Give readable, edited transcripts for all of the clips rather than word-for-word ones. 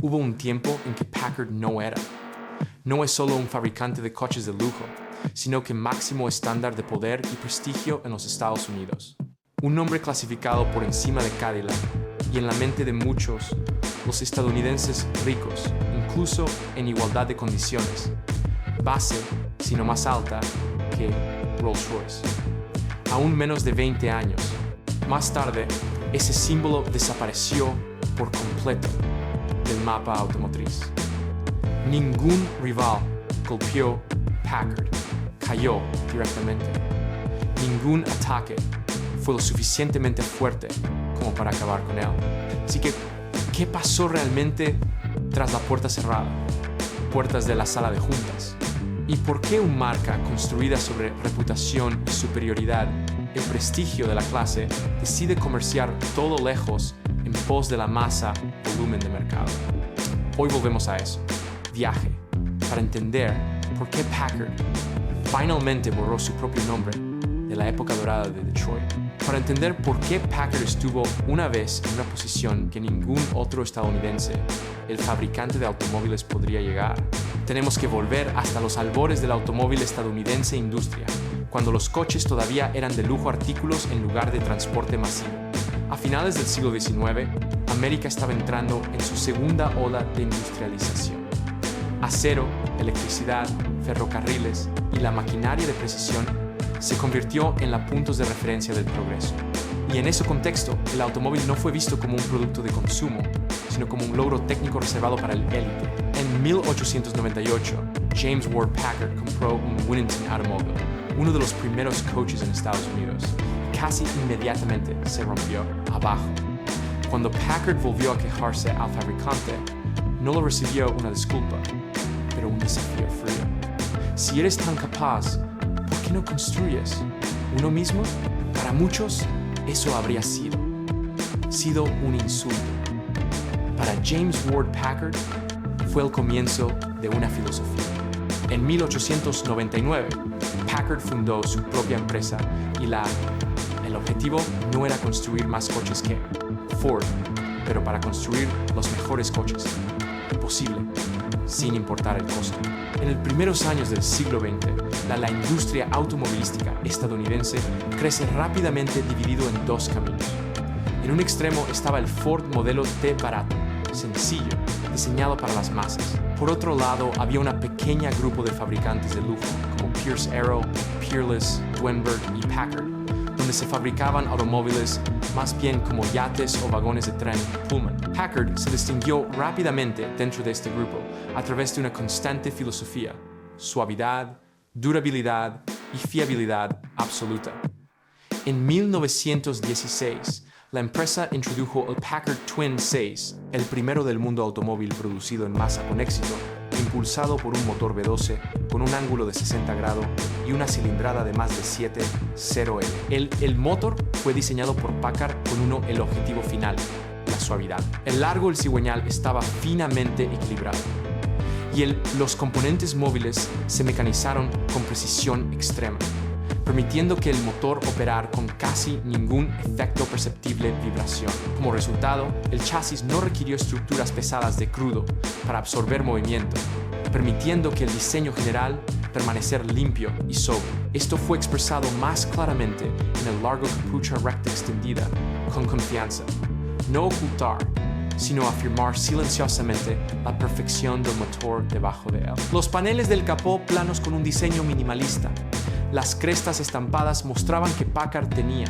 Hubo un tiempo en que Packard no era. No es solo un fabricante de coches de lujo, sino que máximo estándar de poder y prestigio en los Estados Unidos. Un nombre clasificado por encima de Cadillac y en la mente de muchos, los estadounidenses ricos, incluso en igualdad de condiciones, base, sino más alta, que Rolls-Royce. Aún menos de 20 años más tarde, ese símbolo desapareció por completo del mapa automotriz. Ningún rival golpeó Packard, cayó directamente. Ningún ataque fue lo suficientemente fuerte como para acabar con él. Así que, ¿qué pasó realmente tras la puerta cerrada? Puertas de la sala de juntas. ¿Y por qué una marca construida sobre reputación y superioridad, el prestigio de la clase, decide comerciar todo lejos en pos de la masa volumen de mercado? Hoy volvemos a eso. Viaje, para entender por qué Packard finalmente borró su propio nombre de la época dorada de Detroit. Para entender por qué Packard estuvo una vez en una posición que ningún otro estadounidense, el fabricante de automóviles, podría llegar. Tenemos que volver hasta los albores del automóvil estadounidense industria, cuando los coches todavía eran de lujo artículos en lugar de transporte masivo. A finales del siglo XIX, América estaba entrando en su segunda ola de industrialización. Acero, electricidad, ferrocarriles y la maquinaria de precisión se convirtió en los puntos de referencia del progreso. Y en ese contexto, el automóvil no fue visto como un producto de consumo, sino como un logro técnico reservado para el élite. En 1898, James Ward Packard compró un Winnington Automobile, uno de los primeros coches en Estados Unidos. Casi inmediatamente se rompió abajo. Cuando Packard volvió a quejarse al fabricante, no lo recibió una disculpa, pero un desafío frío. Si eres tan capaz, ¿por qué no construyes uno mismo? Para muchos, eso habría sido un insulto. Para James Ward Packard, fue el comienzo de una filosofía. En 1899, Packard fundó su propia empresa y el objetivo no era construir más coches que Ford, pero para construir los mejores coches posible, sin importar el costo. En los primeros años del siglo XX, la industria automovilística estadounidense crece rápidamente dividido en dos caminos. En un extremo estaba el Ford modelo T barato, sencillo, diseñado para las masas. Por otro lado, había un pequeño grupo de fabricantes de lujo, como Pierce Arrow, Peerless, Duesenberg y Packard, donde se fabricaban automóviles más bien como yates o vagones de tren Pullman. Packard se distinguió rápidamente dentro de este grupo a través de una constante filosofía: suavidad, durabilidad y fiabilidad absoluta. En 1916, la empresa introdujo el Packard Twin 6, el primero del mundo automóvil producido en masa con éxito, impulsado por un motor V12 con un ángulo de 60 grados y una cilindrada de más de 7.0L. El motor fue diseñado por Packard con el objetivo final: la suavidad. El largo del cigüeñal estaba finamente equilibrado y los componentes móviles se mecanizaron con precisión extrema, permitiendo que el motor operara con casi ningún efecto perceptible de vibración. Como resultado, el chasis no requirió estructuras pesadas de crudo para absorber movimiento, permitiendo que el diseño general permanecer limpio y sobrio. Esto fue expresado más claramente en el largo capucha recta extendida, con confianza. No ocultar, sino afirmar silenciosamente la perfección del motor debajo de él. Los paneles del capó planos con un diseño minimalista. Las crestas estampadas mostraban que Packard tenía.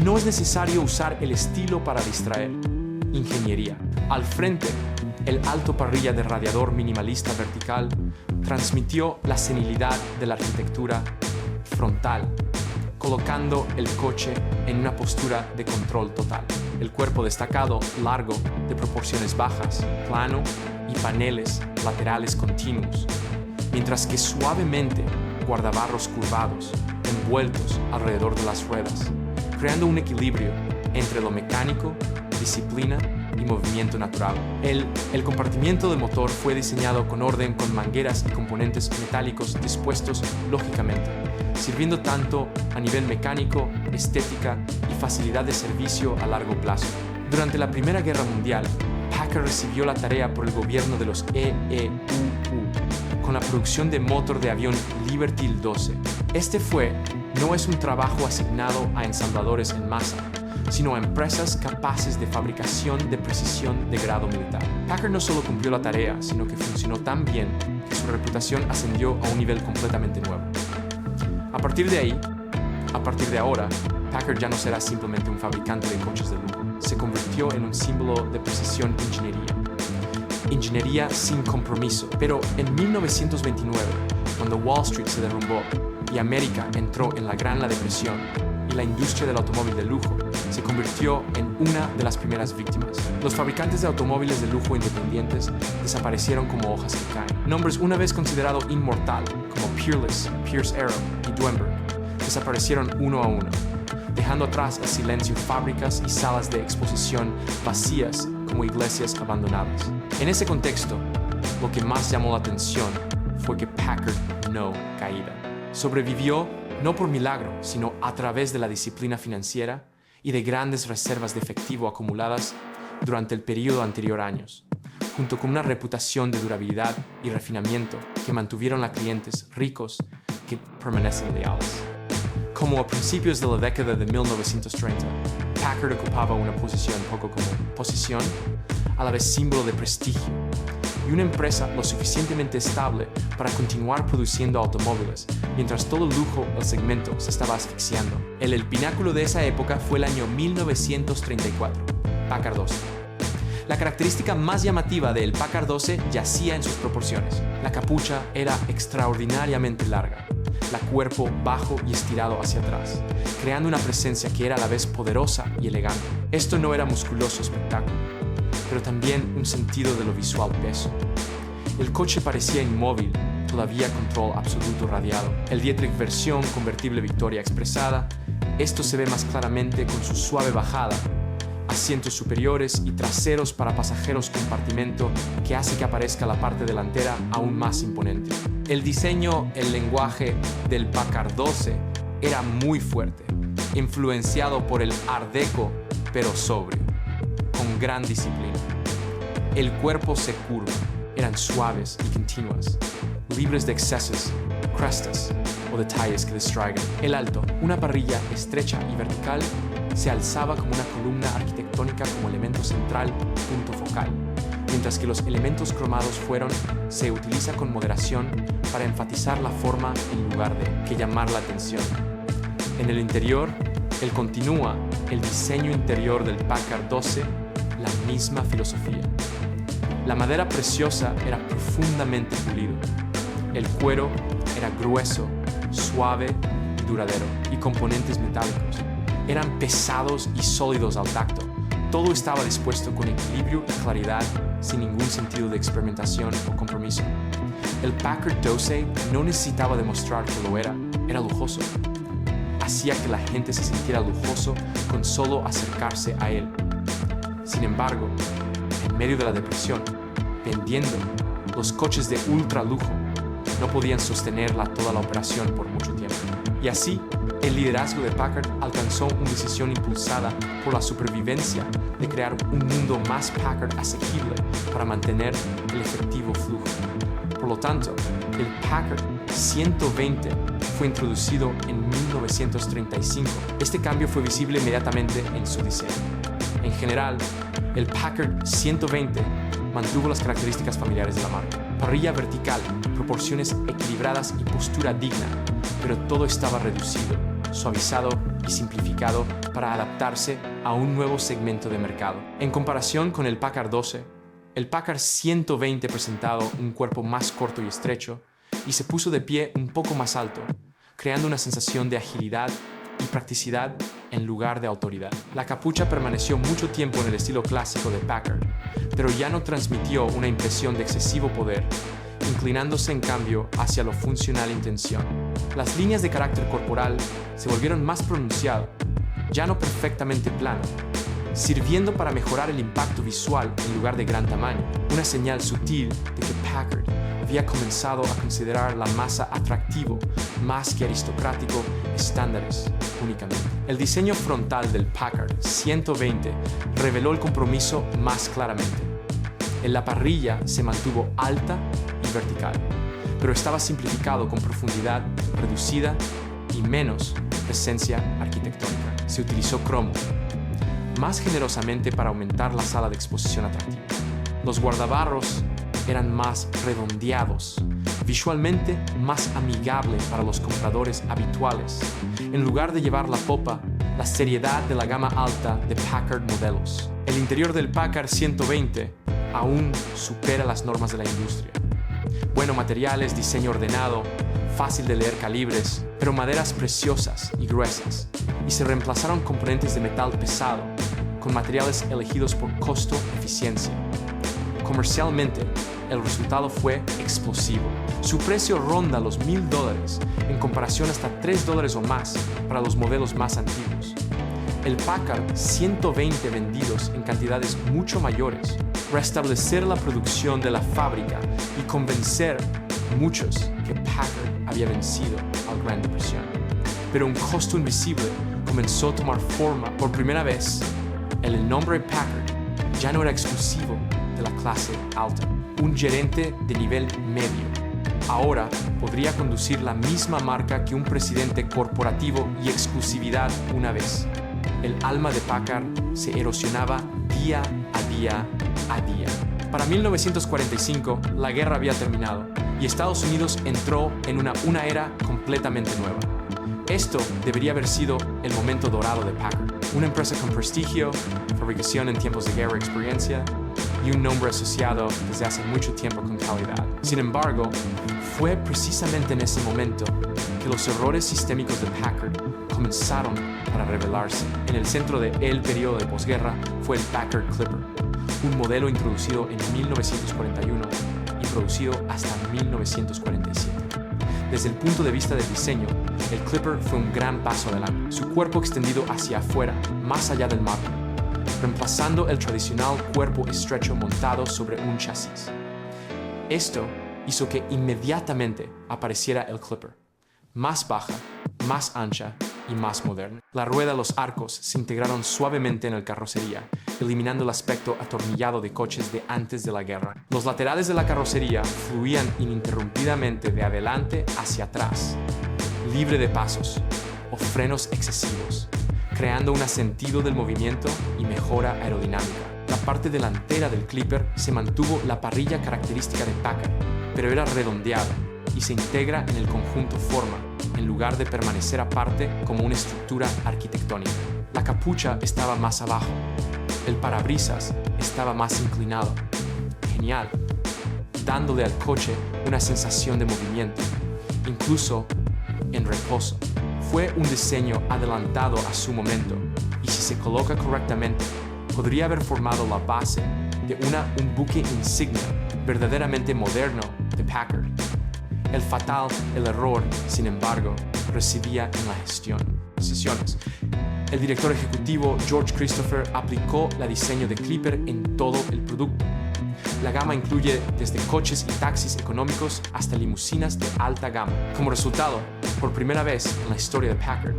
No es necesario usar el estilo para distraer. Ingeniería. Al frente, el alto parrilla de radiador minimalista vertical transmitió la senilidad de la arquitectura frontal, colocando el coche en una postura de control total. El cuerpo destacado, largo, de proporciones bajas, plano y paneles laterales continuos, mientras que suavemente guardabarros curvados, envueltos alrededor de las ruedas, creando un equilibrio entre lo mecánico, disciplina y movimiento natural. El compartimiento del motor fue diseñado con orden, con mangueras y componentes metálicos dispuestos lógicamente, sirviendo tanto a nivel mecánico, estética y facilidad de servicio a largo plazo. Durante la Primera Guerra Mundial, Packard recibió la tarea por el gobierno de los EEUU con la producción de motor de avión Liberty 12. Este no es un trabajo asignado a ensambladores en masa, sino a empresas capaces de fabricación de precisión de grado militar. Packard no solo cumplió la tarea, sino que funcionó tan bien que su reputación ascendió a un nivel completamente nuevo. A partir de ahora, Packard ya no será simplemente un fabricante de coches de lujo. Se convirtió en un símbolo de precisión ingeniería sin compromiso. Pero en 1929, cuando Wall Street se derrumbó y América entró en la Gran Depresión y la industria del automóvil de lujo se convirtió en una de las primeras víctimas. Los fabricantes de automóviles de lujo independientes desaparecieron como hojas que caen. Nombres una vez considerados inmortal, como Peerless, Pierce Arrow y Duesenberg, desaparecieron uno a uno, dejando atrás el silencio fábricas y salas de exposición vacías como iglesias abandonadas. En ese contexto, lo que más llamó la atención fue que Packard no caía. Sobrevivió no por milagro, sino a través de la disciplina financiera y de grandes reservas de efectivo acumuladas durante el periodo anterior a años, junto con una reputación de durabilidad y refinamiento que mantuvieron a clientes ricos que permanecen leales. Como a principios de la década de 1930, Packard ocupaba una posición a la vez símbolo de prestigio, y una empresa lo suficientemente estable para continuar produciendo automóviles, mientras todo el lujo del segmento se estaba asfixiando. El pináculo de esa época fue el año 1934, Packard 12. La característica más llamativa del Packard 12 yacía en sus proporciones. La capucha era extraordinariamente larga, el cuerpo bajo y estirado hacia atrás, creando una presencia que era a la vez poderosa y elegante. Esto no era musculoso espectáculo, pero también un sentido de lo visual peso. El coche parecía inmóvil, todavía control absoluto radiado. El Dietrich versión convertible Victoria expresada, esto se ve más claramente con su suave bajada, asientos superiores y traseros para pasajeros compartimento que hace que aparezca la parte delantera aún más imponente. El diseño, el lenguaje del Packard 12 era muy fuerte, influenciado por el Art Deco, pero sobrio, con gran disciplina. El cuerpo se curva, eran suaves y continuas, libres de excesos, crestas o detalles que distraigan. El alto, una parrilla estrecha y vertical, se alzaba como una columna arquitectónica como elemento central, punto focal, mientras que los elementos cromados se utiliza con moderación para enfatizar la forma en lugar de que llamar la atención. En el interior, el diseño interior del Packard 12, la misma filosofía. La madera preciosa era profundamente pulido. El cuero era grueso, suave y duradero, y componentes metálicos. Eran pesados y sólidos al tacto. Todo estaba dispuesto con equilibrio y claridad, sin ningún sentido de experimentación o compromiso. El Packard 12 no necesitaba demostrar que lo era lujoso. Hacía que la gente se sintiera lujoso con solo acercarse a él. Sin embargo, en medio de la depresión, vendiendo, los coches de ultra lujo no podían sostenerla toda la operación por mucho tiempo. Y así, el liderazgo de Packard alcanzó una decisión impulsada por la supervivencia de crear un mundo más Packard asequible para mantener el efectivo flujo. Por lo tanto, el Packard 120 fue introducido en 1935. Este cambio fue visible inmediatamente en su diseño. En general, el Packard 120 mantuvo las características familiares de la marca. Parrilla vertical, proporciones equilibradas y postura digna, pero todo estaba reducido, suavizado y simplificado para adaptarse a un nuevo segmento de mercado. En comparación con el Packard 12, el Packard 120 presentaba un cuerpo más corto y estrecho y se puso de pie un poco más alto, creando una sensación de agilidad y practicidad en lugar de autoridad. La capucha permaneció mucho tiempo en el estilo clásico de Packard, pero ya no transmitió una impresión de excesivo poder, inclinándose en cambio hacia lo funcional e intención. Las líneas de carácter corporal se volvieron más pronunciadas, ya no perfectamente plano, sirviendo para mejorar el impacto visual en lugar de gran tamaño, una señal sutil de que Packard había comenzado a considerar la masa atractivo más que aristocrático estándares únicamente. El diseño frontal del Packard 120 reveló el compromiso más claramente. En la parrilla se mantuvo alta y vertical, pero estaba simplificado con profundidad reducida y menos presencia arquitectónica. Se utilizó cromo, más generosamente para aumentar la sala de exposición atractiva. Los guardabarros eran más redondeados, visualmente más amigable para los compradores habituales. En lugar de llevar la popa, la seriedad de la gama alta de Packard modelos. El interior del Packard 120 aún supera las normas de la industria. Buenos materiales, diseño ordenado, fácil de leer calibres, pero maderas preciosas y gruesas, y se reemplazaron componentes de metal pesado con materiales elegidos por costo-eficiencia. Comercialmente, el resultado fue explosivo. Su precio ronda los $1,000, en comparación hasta $3 o más para los modelos más antiguos. El Packard 120 vendidos en cantidades mucho mayores, restablecer la producción de la fábrica y convencer a muchos que Packard había vencido a la Gran Depresión. Pero un costo invisible comenzó a tomar forma por primera vez. El nombre Packard ya no era exclusivo de la clase alta. Un gerente de nivel medio ahora podría conducir la misma marca que un presidente corporativo y exclusividad una vez. El alma de Packard se erosionaba día a día a día. Para 1945, la guerra había terminado y Estados Unidos entró en una era completamente nueva. Esto debería haber sido el momento dorado de Packard, una empresa con prestigio, fabricación en tiempos de guerra, experiencia y un nombre asociado desde hace mucho tiempo con calidad. Sin embargo, fue precisamente en ese momento que los errores sistémicos de Packard comenzaron para revelarse. En el centro del periodo de posguerra fue el Packard Clipper, un modelo introducido en 1941 y producido hasta 1947. Desde el punto de vista del diseño, el Clipper fue un gran paso adelante. Su cuerpo extendido hacia afuera, más allá del mapa, reemplazando el tradicional cuerpo estrecho montado sobre un chasis. Esto hizo que inmediatamente apareciera el Clipper, más baja, más ancha y más moderna. La rueda y los arcos se integraron suavemente en la carrocería, eliminando el aspecto atornillado de coches de antes de la guerra. Los laterales de la carrocería fluían ininterrumpidamente de adelante hacia atrás, libre de pasos o frenos excesivos, creando un sentido del movimiento y mejora aerodinámica. La parte delantera del Clipper se mantuvo la parrilla característica de Packard, pero era redondeada y se integra en el conjunto forma, en lugar de permanecer aparte como una estructura arquitectónica. La capucha estaba más abajo, el parabrisas estaba más inclinado. Genial, dándole al coche una sensación de movimiento, incluso en reposo. Fue un diseño adelantado a su momento y si se coloca correctamente, podría haber formado la base de un buque insignia verdaderamente moderno de Packard. El error, sin embargo, residía en la gestión. Decisiones. El director ejecutivo George Christopher aplicó el diseño de Clipper en todo el producto. La gama incluye desde coches y taxis económicos hasta limusinas de alta gama. Como resultado, por primera vez en la historia de Packard,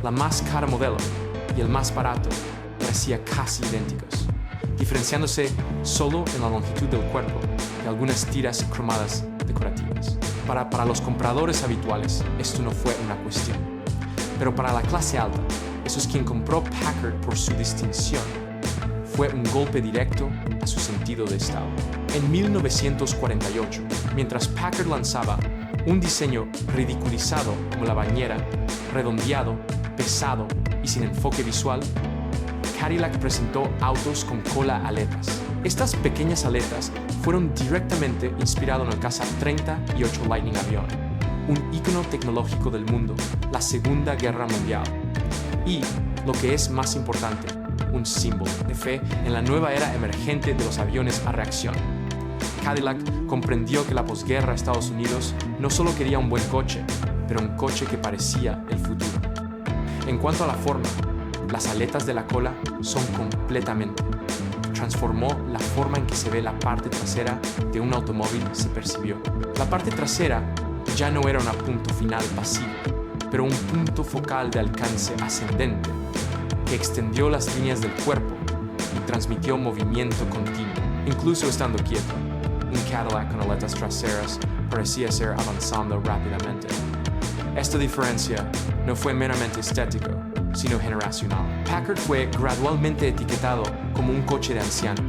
la más cara modelo y el más barato parecían casi idénticos, diferenciándose solo en la longitud del cuerpo y algunas tiras cromadas decorativas. Para los compradores habituales, esto no fue una cuestión. Pero para la clase alta, esos quien compró Packard por su distinción, fue un golpe directo a su sentido de estado. En 1948, mientras Packard lanzaba un diseño ridiculizado como la bañera, redondeado, pesado y sin enfoque visual, Cadillac presentó autos con cola aletas. Estas pequeñas aletas fueron directamente inspiradas en el Caza 38 Lightning avión, un ícono tecnológico del mundo, la Segunda Guerra Mundial. Y, lo que es más importante, un símbolo de fe en la nueva era emergente de los aviones a reacción. Cadillac comprendió que la posguerra de Estados Unidos no solo quería un buen coche, pero un coche que parecía el futuro. En cuanto a la forma, las aletas de la cola son completamente. Transformó la forma en que se ve la parte trasera de un automóvil se percibió. La parte trasera ya no era un punto final pasivo, pero un punto focal de alcance ascendente que extendió las líneas del cuerpo y transmitió movimiento continuo. incluso estando quieto. Un Cadillac con aletas traseras parecía ser avanzando rápidamente. Esta diferencia no fue meramente estético, sino generacional. Packard fue gradualmente etiquetado como un coche de anciano,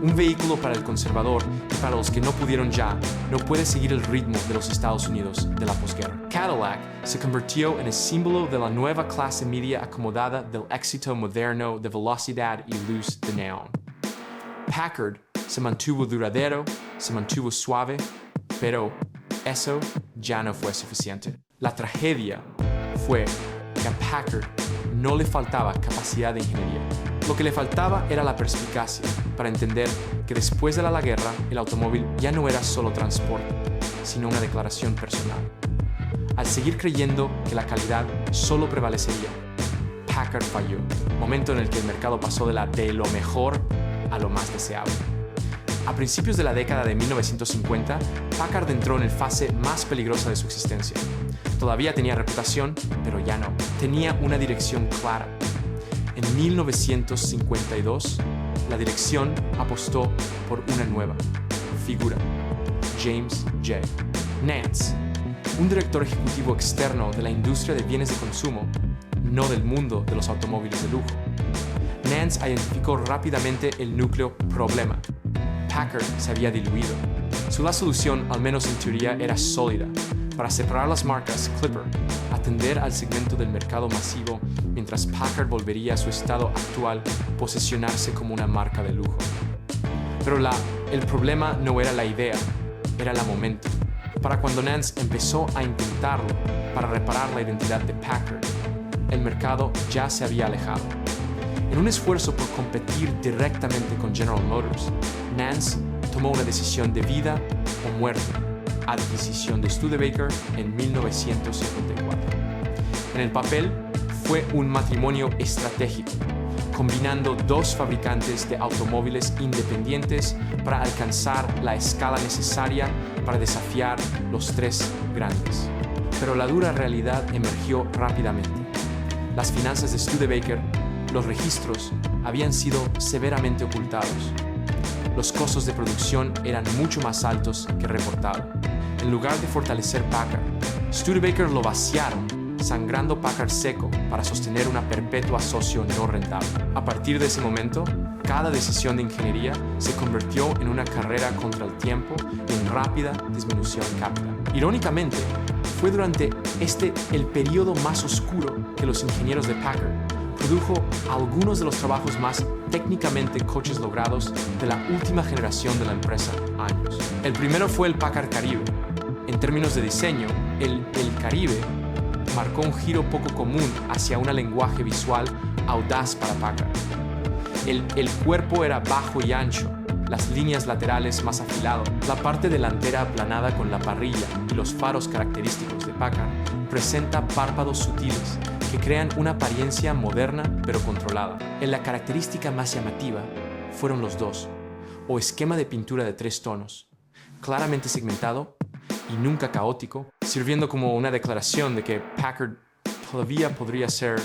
un vehículo para el conservador y para los que no pudieron ya, no puede seguir el ritmo de los Estados Unidos de la posguerra. Cadillac se convirtió en el símbolo de la nueva clase media acomodada del éxito moderno de velocidad y luz de neón. Packard se mantuvo duradero, se mantuvo suave, pero eso ya no fue suficiente. La tragedia fue que a Packard no le faltaba capacidad de ingeniería. Lo que le faltaba era la perspicacia para entender que después de la guerra el automóvil ya no era solo transporte, sino una declaración personal. Al seguir creyendo que la calidad solo prevalecería, Packard falló, momento en el que el mercado pasó de lo mejor a lo más deseable. A principios de la década de 1950, Packard entró en la fase más peligrosa de su existencia. Todavía tenía reputación, pero ya no. Tenía una dirección clara. En 1952, la dirección apostó por una nueva figura, James J. Nance, un director ejecutivo externo de la industria de bienes de consumo, no del mundo de los automóviles de lujo. Nance identificó rápidamente el núcleo problema. Packard se había diluido. La solución, al menos en teoría, era sólida. Para separar las marcas Clipper, atender al segmento del mercado masivo, mientras Packard volvería a su estado actual, posicionarse como una marca de lujo. Pero el problema no era la idea, era el momento. Para cuando Nance empezó a intentarlo para reparar la identidad de Packard, el mercado ya se había alejado. En un esfuerzo por competir directamente con General Motors, Nance tomó una decisión de vida o muerte, adquisición de Studebaker en 1954. En el papel fue un matrimonio estratégico, combinando dos fabricantes de automóviles independientes para alcanzar la escala necesaria para desafiar los tres grandes. Pero la dura realidad emergió rápidamente. Las finanzas de Studebaker, los registros, habían sido severamente ocultados. Los costos de producción eran mucho más altos que reportado. En lugar de fortalecer Packard, Studebaker lo vaciaron, sangrando Packard seco para sostener una perpetua socio no rentable. A partir de ese momento, cada decisión de ingeniería se convirtió en una carrera contra el tiempo y en rápida disminución capital. Irónicamente, fue durante el periodo más oscuro que los ingenieros de Packard produjo algunos de los trabajos más técnicamente coches logrados de la última generación de la empresa años. El primero fue el Packard Caribe. En términos de diseño, el Caribe marcó un giro poco común hacia un lenguaje visual audaz para Packard. El cuerpo era bajo y ancho, las líneas laterales más afiladas, la parte delantera aplanada con la parrilla y los faros característicos de Packard presenta párpados sutiles que crean una apariencia moderna pero controlada. En la característica más llamativa fueron los dos, o esquema de pintura de 3 tonos, claramente segmentado y nunca caótico, sirviendo como una declaración de que Packard todavía podría ser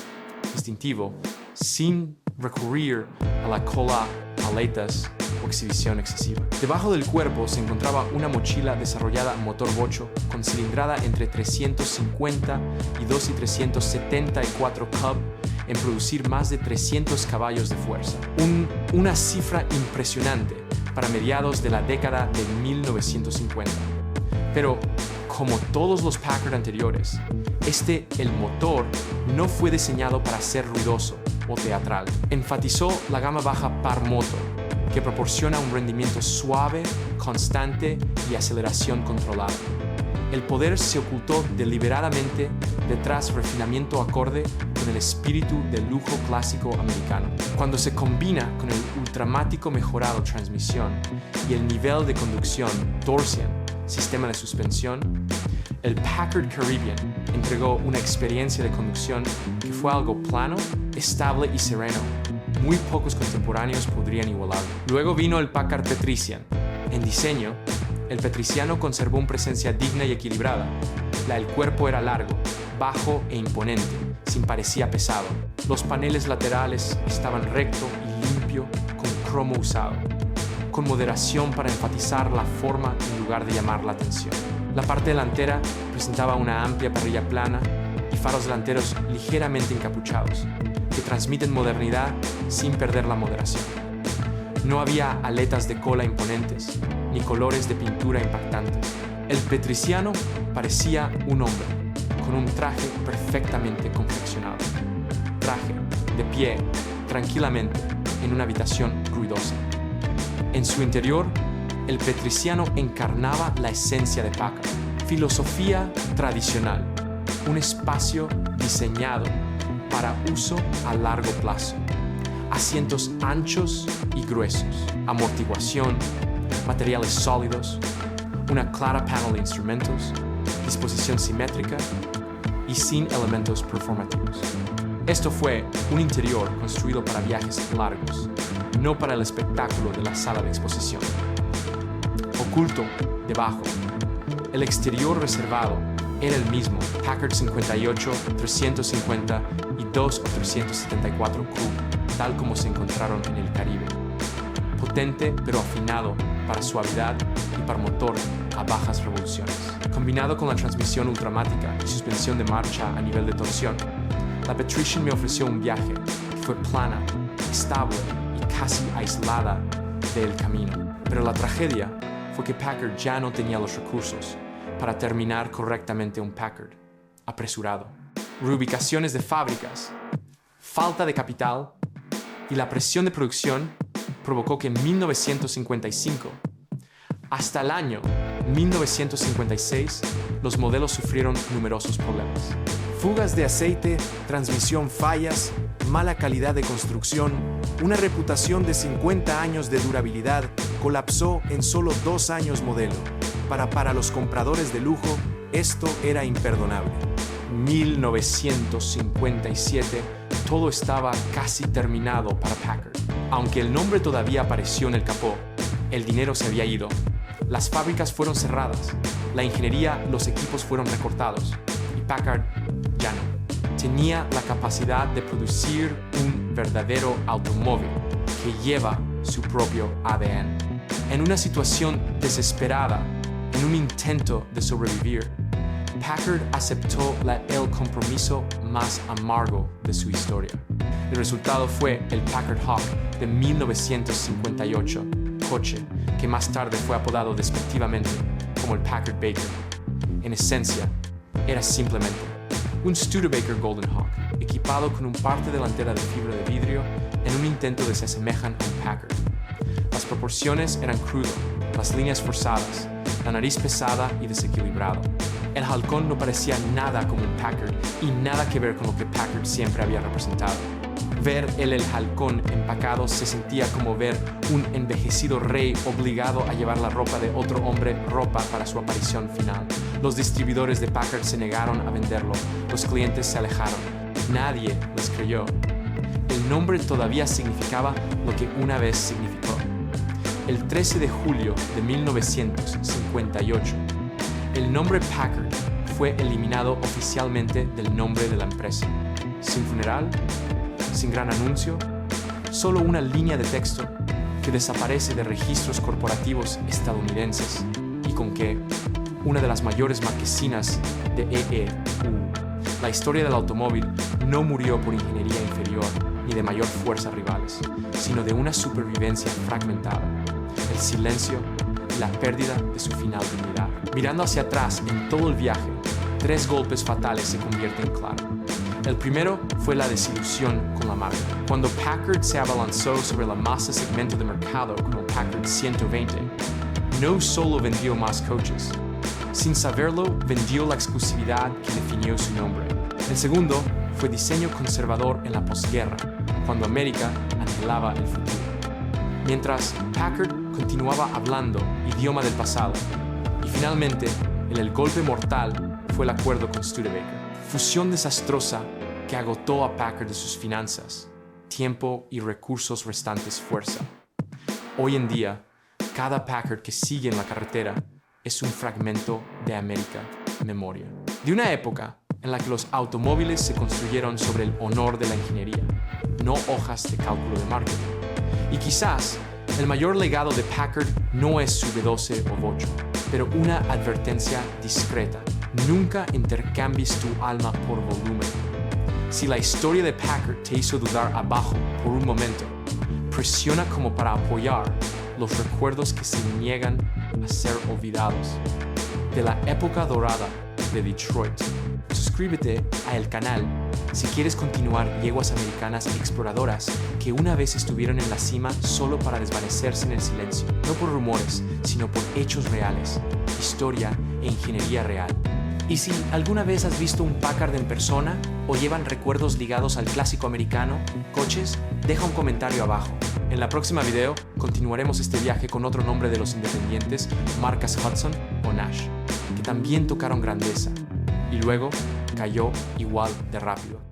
distintivo sin recurrir a la cola, aletas o exhibición excesiva. Debajo del cuerpo se encontraba una mochila desarrollada en motor bocho con cilindrada entre 352 y 374 cub en producir más de 300 caballos de fuerza. Una cifra impresionante para mediados de la década de 1950. Pero, como todos los Packard anteriores, el motor no fue diseñado para ser ruidoso o teatral. Enfatizó la gama baja par motor, que proporciona un rendimiento suave, constante y aceleración controlada. El poder se ocultó deliberadamente detrás refinamiento acorde con el espíritu del lujo clásico americano. Cuando se combina con el ultramático mejorado transmisión y el nivel de conducción Dorsian, sistema de suspensión, el Packard Caribbean entregó una experiencia de conducción que fue algo plano, estable y sereno. Muy pocos contemporáneos podrían igualarlo. Luego vino el Packard Patrician. En diseño, el Patriciano conservó una presencia digna y equilibrada. El cuerpo era largo, bajo e imponente, sin parecía pesado. Los paneles laterales estaban recto y limpio, con cromo usado. con moderación para enfatizar la forma en lugar de llamar la atención. La parte delantera presentaba una amplia parrilla plana y faros delanteros ligeramente encapuchados, que transmiten modernidad sin perder la moderación. No había aletas de cola imponentes, ni colores de pintura impactantes. El Petriciano parecía un hombre, con un traje perfectamente confeccionado. Traje, de pie, tranquilamente, en una habitación ruidosa. En su interior, el Petriciano encarnaba la esencia de Packard. Filosofía tradicional, un espacio diseñado para uso a largo plazo. Asientos anchos y gruesos, amortiguación, materiales sólidos, una clara panel de instrumentos, disposición simétrica y sin elementos performativos. Esto fue un interior construido para viajes largos, no para el espectáculo de la sala de exposición. Oculto, debajo, el exterior reservado era el mismo Packard 58, 350 y 2 o 374 Crew, tal como se encontraron en el Caribe. Potente pero afinado para suavidad y para motor a bajas revoluciones. Combinado con la transmisión ultramática y suspensión de marcha a nivel de torsión, la Patrician me ofreció un viaje que fue plana, estable y casi aislada del camino. Pero la tragedia fue que Packard ya no tenía los recursos para terminar correctamente un Packard apresurado. Reubicaciones de fábricas, falta de capital y la presión de producción provocó que en 1955, hasta el año 1956, los modelos sufrieron numerosos problemas. Fugas de aceite, transmisión fallas, mala calidad de construcción, una reputación de 50 años de durabilidad colapsó en solo 2 años modelo. Para los compradores de lujo, esto era imperdonable. 1957, todo estaba casi terminado para Packard. Aunque el nombre todavía apareció en el capó, el dinero se había ido. Las fábricas fueron cerradas, la ingeniería, los equipos fueron recortados y Packard ya no. Tenía la capacidad de producir un verdadero automóvil que lleva su propio ADN. En una situación desesperada, en un intento de sobrevivir, Packard aceptó el compromiso más amargo de su historia. El resultado fue el Packard Hawk de 1958, coche que más tarde fue apodado despectivamente como el Packard Baker. En esencia, era simplemente un Studebaker Golden Hawk, equipado con un parte delantera de fibra de vidrio en un intento de se asemejan a un Packard. Las proporciones eran crudo, las líneas forzadas, la nariz pesada y desequilibrado. El halcón no parecía nada como un Packard y nada que ver con lo que Packard siempre había representado. Ver el halcón empacado se sentía como ver un envejecido rey obligado a llevar la ropa de otro hombre, ropa para su aparición final. Los distribuidores de Packard se negaron a venderlo, los clientes se alejaron. Nadie les creyó. El nombre todavía significaba lo que una vez significó. El 13 de julio de 1958, el nombre Packard fue eliminado oficialmente del nombre de la empresa. Sin funeral, sin gran anuncio, solo una línea de texto que desaparece de registros corporativos estadounidenses y con que una de las mayores marquesinas de EEU. La historia del automóvil no murió por ingeniería inferior ni de mayor fuerza rivales, sino de una supervivencia fragmentada, el silencio y la pérdida de su final dignidad. Mirando hacia atrás en todo el viaje, 3 golpes fatales se convierten claro. El primero fue la desilusión con la marca. Cuando Packard se abalanzó sobre la masa segmento de mercado con el Packard 120, no solo vendió más coches, sin saberlo vendió la exclusividad que definió su nombre. El segundo fue diseño conservador en la posguerra, cuando América anhelaba el futuro. Mientras Packard continuaba hablando idioma del pasado. Y finalmente, el golpe mortal fue el acuerdo con Studebaker. Fusión desastrosa que agotó a Packard de sus finanzas, tiempo y recursos restantes fuerza. Hoy en día, cada Packard que sigue en la carretera es un fragmento de América memoria. De una época en la que los automóviles se construyeron sobre el honor de la ingeniería, no hojas de cálculo de marketing. Y quizás El mayor legado de Packard no es su V12 o bocho, pero una advertencia discreta. Nunca intercambies tu alma por volumen. Si la historia de Packard te hizo dudar abajo por un momento, presiona como para apoyar los recuerdos que se niegan a ser olvidados. De la época dorada de Detroit. Suscríbete a el canal si quieres continuar yeguas americanas exploradoras que una vez estuvieron en la cima solo para desvanecerse en el silencio, no por rumores, sino por hechos reales, historia e ingeniería real. Y si alguna vez has visto un Packard en persona o llevan recuerdos ligados al clásico americano, coches, deja un comentario abajo. En la próxima video continuaremos este viaje con otro nombre de los independientes, marcas Hudson o Nash, que también tocaron grandeza y luego cayó igual de rápido.